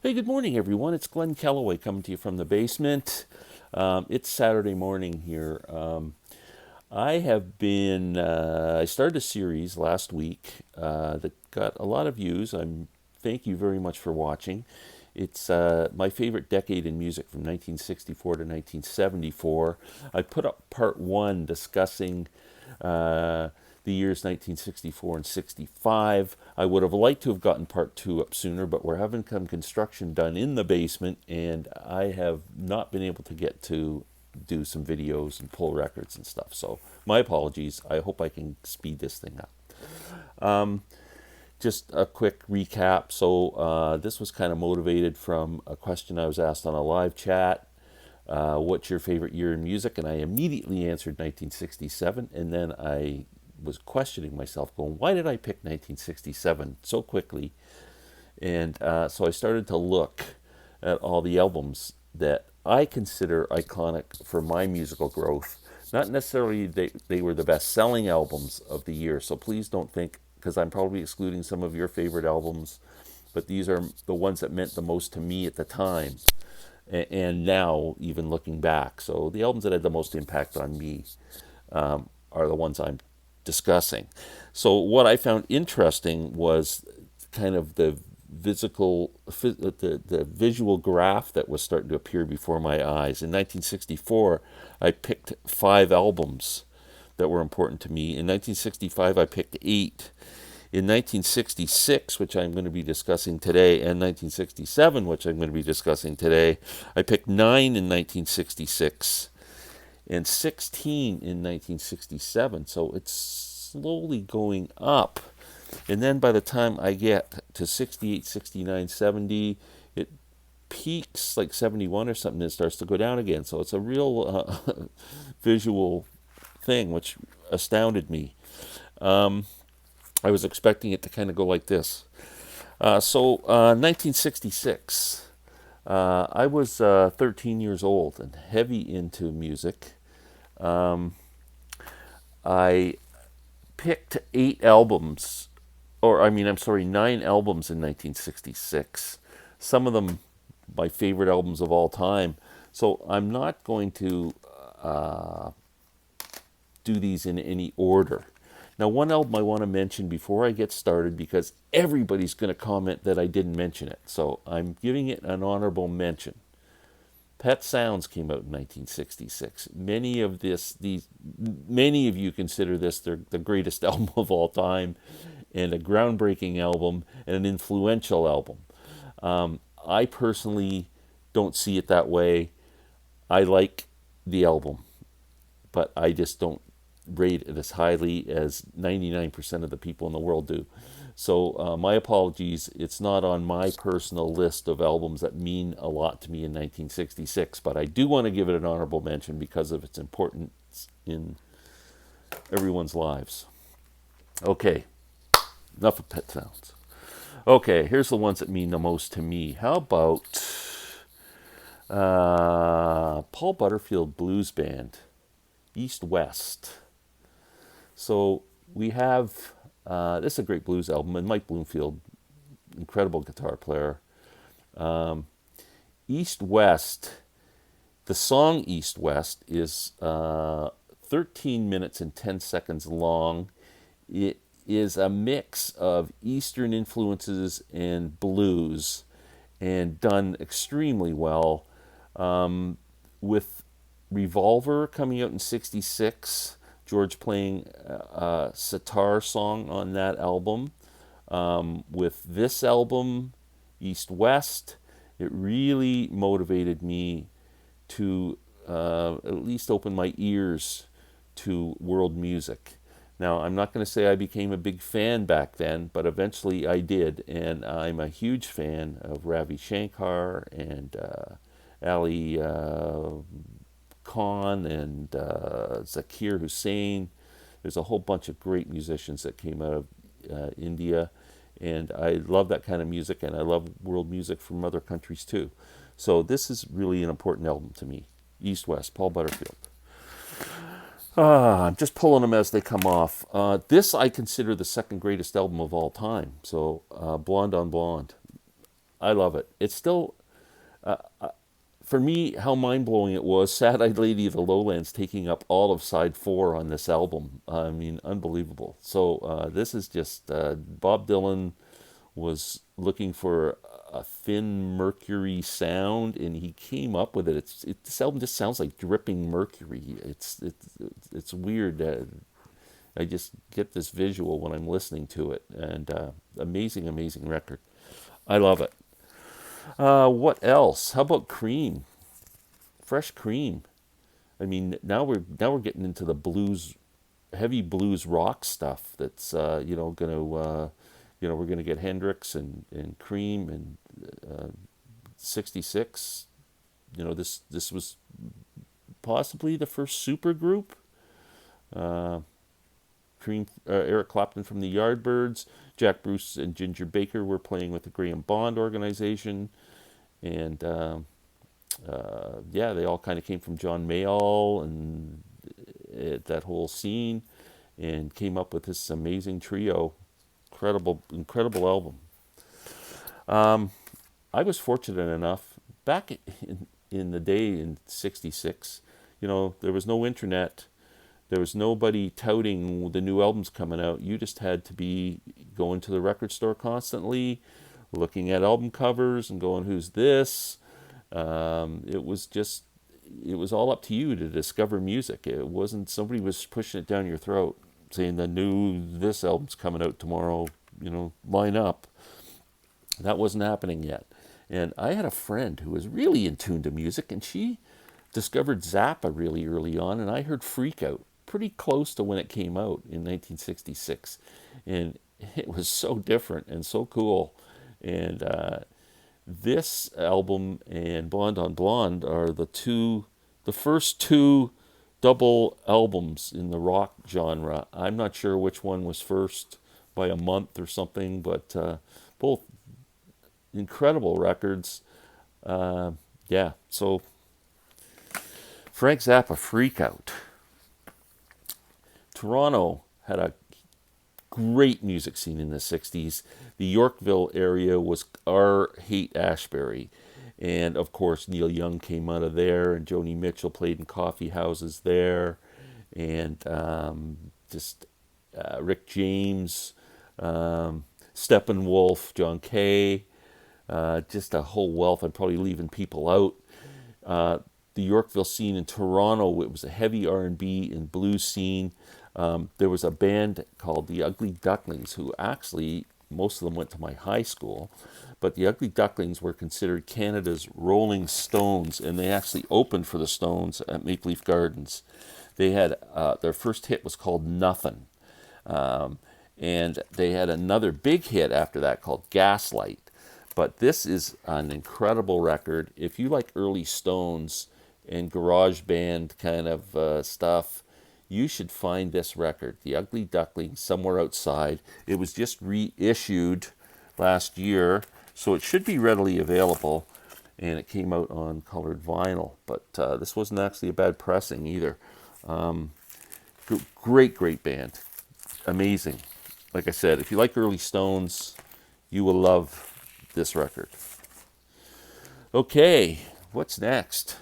Hey, good morning, everyone. It's Glenn Kellaway coming to you from the basement. It's Saturday morning here. I started a series last week that got a lot of views. Thank you very much for watching. It's my favorite decade in music from 1964 to 1974. I put up part one discussing uh, the years 1964 and 65. I would have liked to have gotten part two up sooner, but we're having some construction done in the basement, and I have not been able to get to do some videos and pull records and stuff. So my apologies. I hope I can speed this thing up. Just a quick recap. This was kind of motivated from a question I was asked on a live chat. What's your favorite year in music? And I immediately answered 1967. And then I was questioning myself, going, why did I pick 1967 so quickly? And so I started to look at all the albums that I consider iconic for my musical growth. Not necessarily they were the best selling albums of the year, so please don't think, because I'm probably excluding some of your favorite albums, but these are the ones that meant the most to me at the time and now, even looking back. So the albums that had the most impact on me are the ones I'm discussing. So what I found interesting was kind of the visual graph that was starting to appear before my eyes. In 1964, I picked 5 albums that were important to me. In 1965, I picked 8. In 1966, which I'm going to be discussing today, and 1967, which I'm going to be discussing today, I picked 9 in 1966 and 16 in 1967. So it's slowly going up. And then by the time I get to 68, 69, 70, it peaks like 71 or something, and it starts to go down again. So it's a real visual thing, which astounded me. I was expecting it to kind of go like this. 1966. I was 13 years old and heavy into music. I picked 8 albums, or I mean, I'm sorry, 9 albums in 1966. Some of them my favorite albums of all time. So I'm not going to do these in any order. Now, one album I want to mention before I get started, because everybody's going to comment that I didn't mention it. So I'm giving it an honorable mention. Pet Sounds came out in 1966. Many of you consider this the greatest album of all time, and a groundbreaking album and an influential album. I personally don't see it that way. I like the album, but I just don't rate it as highly as 99% of the people in the world do. So my apologies. It's not on my personal list of albums that mean a lot to me in 1966, but I do want to give it an honorable mention because of its importance in everyone's lives. Okay, enough of Pet Sounds. Okay, here's the ones that mean the most to me. How about Paul Butterfield Blues Band, East West. So we have, this is a great blues album, and Mike Bloomfield, incredible guitar player. East West, the song East West is 13 minutes and 10 seconds long. It is a mix of Eastern influences and blues, and done extremely well. With Revolver coming out in 66, George playing a sitar song on that album. With this album, East West, it really motivated me to at least open my ears to world music. Now, I'm not going to say I became a big fan back then, but eventually I did, and I'm a huge fan of Ravi Shankar and Ali Khan and Zakir Hussain. There's a whole bunch of great musicians that came out of India, and I love that kind of music, and I love world music from other countries too. So this is really an important album to me. East West, Paul Butterfield. I'm just pulling them as they come off. This I consider the second greatest album of all time. So Blonde on Blonde. I love it. It's still, for me, how mind blowing it was. Sad Eyed Lady of the Lowlands taking up all of side four on this album. I mean, unbelievable. So this is just Bob Dylan was looking for a thin mercury sound, and he came up with it. This album just sounds like dripping mercury. It's weird. I just get this visual when I'm listening to it, and amazing, amazing record. I love it. What else? How about Cream? Fresh Cream. I mean, now we're getting into the blues, heavy blues rock stuff. That's we're gonna get Hendrix and Cream and '66. This was possibly the first super group. Cream, Eric Clapton from the Yardbirds, Jack Bruce and Ginger Baker were playing with the Graham Bond organization, and yeah, they all kind of came from John Mayall and that whole scene, and came up with this amazing trio. Incredible, incredible album. I was fortunate enough back in the day in '66. There was no internet. There was nobody touting the new albums coming out. You just had to be going to the record store constantly, looking at album covers and going, "Who's this?" It was all up to you to discover music. It wasn't somebody was pushing it down your throat, saying this album's coming out tomorrow. Line up. That wasn't happening yet. And I had a friend who was really in tune to music, and she discovered Zappa really early on, and I heard Freak Out pretty close to when it came out in 1966. And it was so different and so cool. And this album and Blonde on Blonde are the first two double albums in the rock genre. I'm not sure which one was first by a month or something, but both incredible records. Yeah, so Frank Zappa, Freak Out. Toronto had a great music scene in the 60s. The Yorkville area was our Haight-Ashbury. And of course, Neil Young came out of there, and Joni Mitchell played in coffee houses there. And just Rick James, Steppenwolf, John Kay, just a whole wealth. I'm probably leaving people out. The Yorkville scene in Toronto, it was a heavy R&B and blues scene. There was a band called the Ugly Ducklings, who actually, most of them went to my high school, but the Ugly Ducklings were considered Canada's Rolling Stones, and they actually opened for the Stones at Maple Leaf Gardens. They had, their first hit was called Nothing, and they had another big hit after that called Gaslight. But this is an incredible record. If you like early Stones and garage band kind of stuff, you should find this record, The Ugly Duckling, Somewhere Outside. It was just reissued last year, so it should be readily available, and it came out on colored vinyl. But this wasn't actually a bad pressing either. Great, great band. Amazing. Like I said, if you like early Stones, you will love this record. Okay, what's next?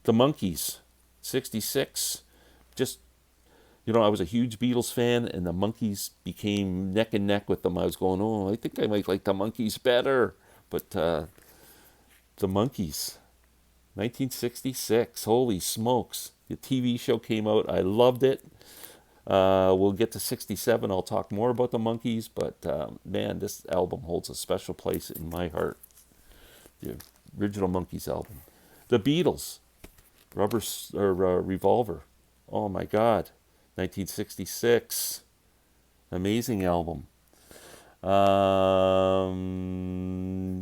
The Monkees, '66. Just, I was a huge Beatles fan, and the Monkees became neck and neck with them. I was going, oh, I think I might like the Monkees better. But the Monkees, 1966, holy smokes. The TV show came out. I loved it. We'll get to '67. I'll talk more about the Monkees, but man, this album holds a special place in my heart. The original Monkees album. The Beatles, Revolver. Oh my God, 1966. Amazing album.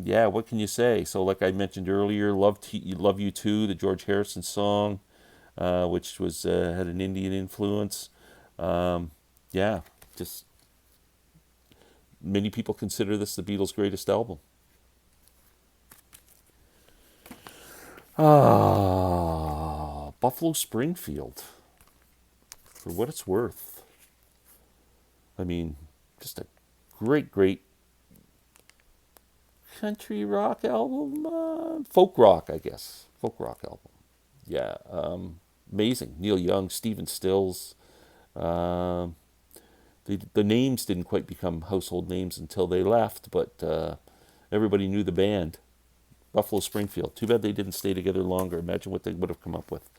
Yeah, what can you say? So, like I mentioned earlier, Love You Too, the George Harrison song, which was had an Indian influence. Yeah, just many people consider this the Beatles' greatest album. Buffalo Springfield, for what it's worth. I mean, just a great, great country rock album, folk rock, I guess. Folk rock album. Yeah, amazing. Neil Young, Stephen Stills. Um, the names didn't quite become household names until they left, but everybody knew the band. Buffalo Springfield. Too bad they didn't stay together longer. Imagine what they would have come up with.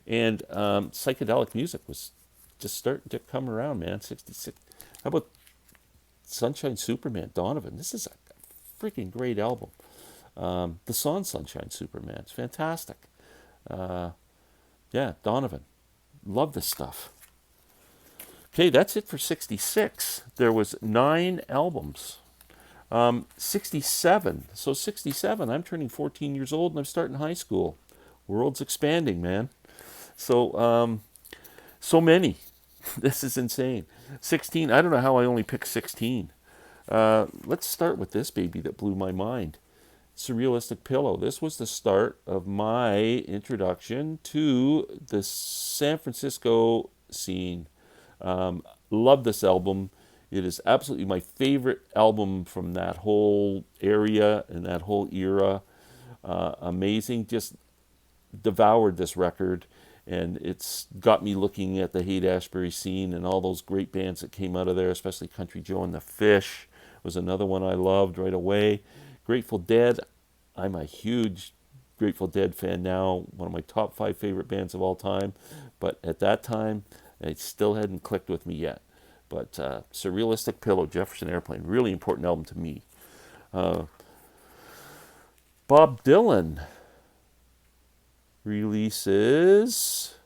And psychedelic music was just starting to come around, man. 66. How about Sunshine Superman, Donovan? This is a freaking great album. The song Sunshine Superman. It's fantastic. Uh, yeah, Donovan. Love this stuff. Okay, that's it for 66. There was 9 albums. 67. So 67, I'm turning 14 years old and I'm starting high school. World's expanding, man. So, so many. This is insane. 16, I don't know how I only picked 16. Let's start with this baby that blew my mind. Surrealistic Pillow. This was the start of my introduction to the San Francisco scene. Love this album. It is absolutely my favorite album from that whole area and that whole era. Amazing. Just devoured this record. And it's got me looking at the Haight-Ashbury scene and all those great bands that came out of there, especially Country Joe and the Fish was another one I loved right away. Grateful Dead. I'm a huge Grateful Dead fan now. One of my top 5 favorite bands of all time. But at that time, it still hadn't clicked with me yet. But Surrealistic Pillow, Jefferson Airplane, really important album to me. Bob Dylan releases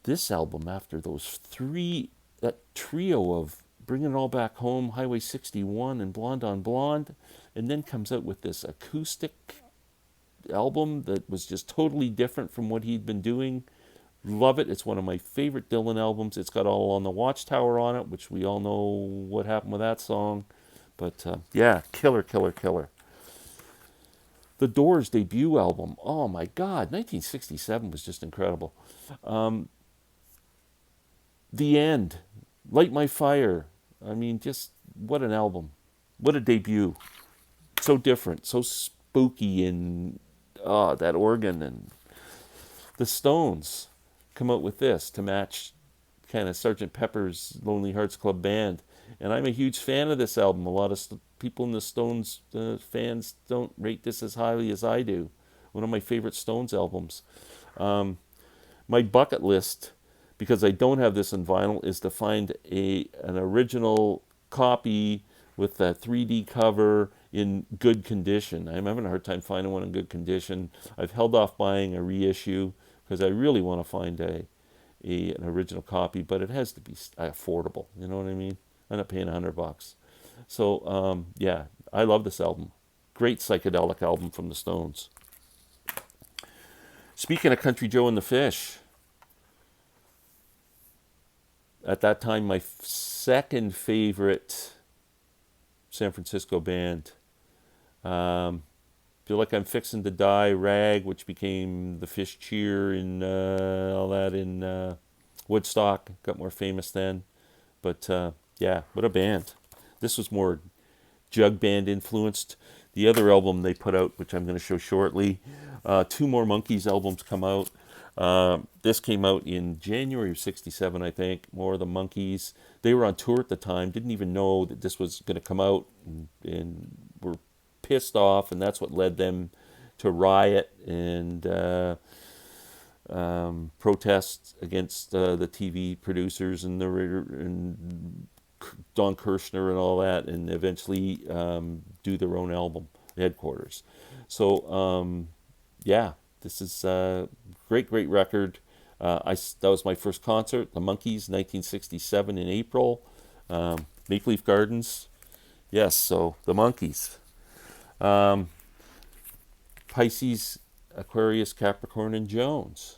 this album after that trio of Bringing It All Back Home, Highway 61, and Blonde on Blonde, and then comes out with this acoustic album that was just totally different from what he'd been doing. Love it. It's one of my favorite Dylan albums. It's got All on the Watchtower on it, which we all know what happened with that song. But yeah, killer, killer, killer. The Doors' debut album. Oh my God, 1967 was just incredible. The End, Light My Fire. I mean, just what an album. What a debut. So different, so spooky, and that organ. And the Stones come out with this to match kind of Sgt. Pepper's Lonely Hearts Club Band. And I'm a huge fan of this album. A lot of people in the Stones fans don't rate this as highly as I do. One of my favorite Stones albums. My bucket list, because I don't have this in vinyl, is to find an original copy with that 3D cover in good condition. I'm having a hard time finding one in good condition. I've held off buying a reissue because I really want to find an original copy, but it has to be affordable. You know what I mean? I'm not paying $100. So yeah, I love this album. Great psychedelic album from the Stones. Speaking of Country Joe and the Fish, at that time my second favorite San Francisco band. Feel Like I'm Fixing to Die, Rag, which became the Fish Cheer and all that in Woodstock. Got more famous then. But yeah, what a band. This was more jug band influenced. The other album they put out, which I'm going to show shortly, 2 more Monkees albums come out. This came out in January of 67, I think. More of the Monkees. They were on tour at the time, didn't even know that this was going to come out, and were pissed off, and that's what led them to riot and protests against the TV producers and Don Kirshner and all that, and eventually do their own album, Headquarters. So yeah, this is a great record. That was my first concert, the Monkees, 1967 in April, Maple Leaf Gardens. Yes, so the Monkees. Pisces, Aquarius, Capricorn, and Jones.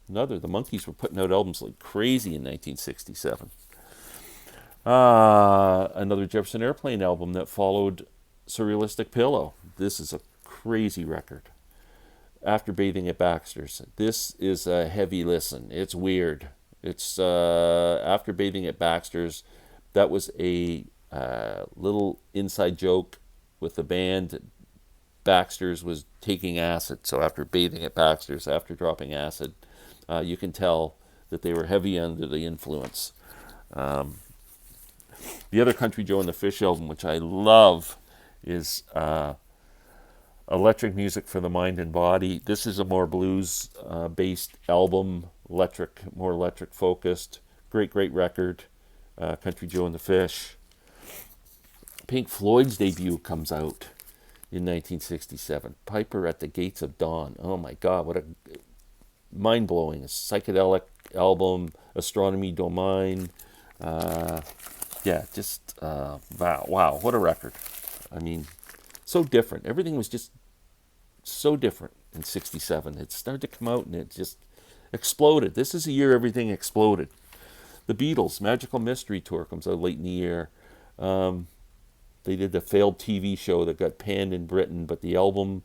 The Monkees were putting out albums like crazy in 1967. Another Jefferson Airplane album that followed Surrealistic Pillow. This is a crazy record. After Bathing at Baxter's. This is a heavy listen. It's weird. It's After Bathing at Baxter's. That was a Little inside joke with the band, Baxter's was taking acid. So after bathing at Baxter's, after dropping acid, you can tell that they were heavy under the influence. The other Country Joe and the Fish album, which I love, is Electric Music for the Mind and Body. This is a more blues-based album, more electric focused. Great record, Country Joe and the Fish. Pink Floyd's debut comes out in 1967. Piper at the Gates of Dawn. Oh my God, what a mind-blowing psychedelic album. Astronomy Domain. Wow, what a record. I mean, so different. Everything was just so different in 67. It started to come out and it just exploded. This is the year everything exploded. The Beatles, Magical Mystery Tour comes out late in the year. They did the failed TV show that got panned in Britain, but the album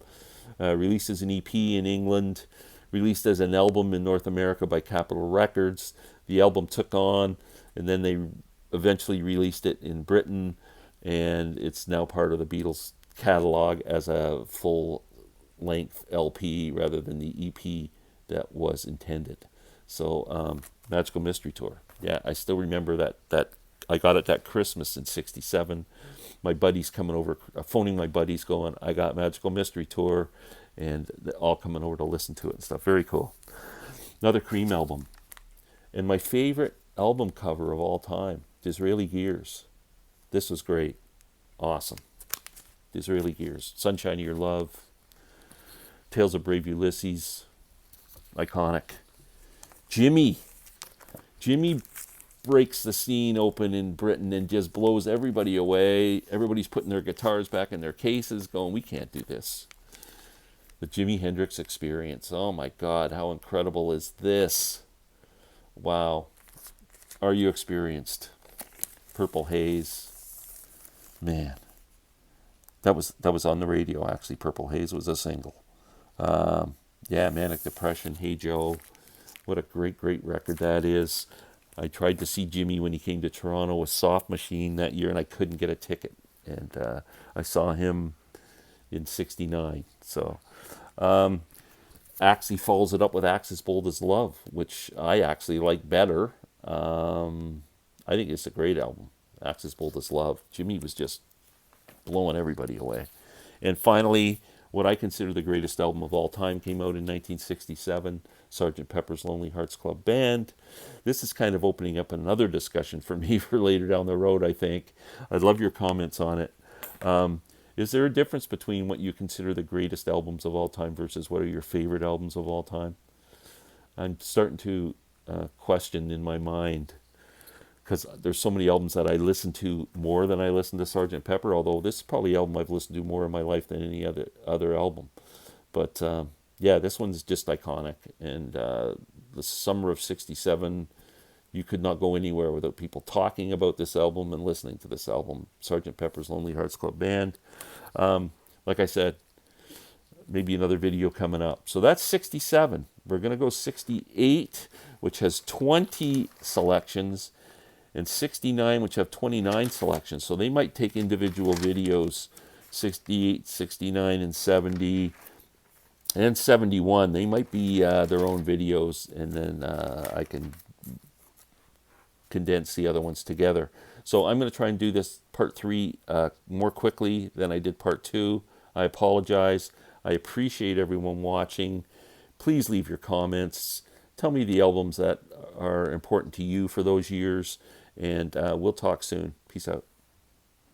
released as an EP in England, released as an album in North America by Capitol Records. The album took on, and then they eventually released it in Britain, and it's now part of the Beatles catalog as a full-length LP rather than the EP that was intended. So, Magical Mystery Tour. Yeah, I still remember that I got it that Christmas in 67. My buddies coming over, phoning my buddies going, I got Magical Mystery Tour, and they're all coming over to listen to it and stuff. Very cool. Another Cream album. And my favorite album cover of all time, Disraeli Gears. This was great. Awesome. Disraeli Gears. Sunshine of Your Love. Tales of Brave Ulysses. Iconic. Jimmy breaks the scene open in Britain and just blows everybody away. Everybody's putting their guitars back in their cases going, we can't do this. The Jimi Hendrix Experience. Oh my God, how incredible is this? Wow. Are you experienced? Purple Haze. Man. That was on the radio, actually. Purple Haze was a single. Manic Depression, Hey Joe. What a great record that is. I tried to see Jimmy when he came to Toronto with Soft Machine that year, and I couldn't get a ticket. And I saw him in 69. So, Axe, he follows it up with Axe as Bold as Love, which I actually like better. I think it's a great album, Axe as Bold as Love. Jimmy was just blowing everybody away. And finally, what I consider the greatest album of all time came out in 1967, Sgt. Pepper's Lonely Hearts Club Band. This is kind of opening up another discussion for me for later down the road, I think. I'd love your comments on it. Is there a difference between what you consider the greatest albums of all time versus what are your favorite albums of all time? I'm starting to question in my mind, because there's so many albums that I listen to more than I listen to Sgt. Pepper, although this is probably the album I've listened to more in my life than any other album. But this one's just iconic. And the summer of 67, you could not go anywhere without people talking about this album and listening to this album, Sgt. Pepper's Lonely Hearts Club Band. Like I said, maybe another video coming up. So that's 67. We're going to go 68, which has 20 selections, and 69, which have 29 selections. So they might take individual videos, 68, 69, and 70, and 71. They might be their own videos, and then I can condense the other ones together. So I'm going to try and do this part 3 more quickly than I did part 2. I apologize. I appreciate everyone watching. Please leave your comments. Tell me the albums that are important to you for those years. And we'll talk soon. Peace out.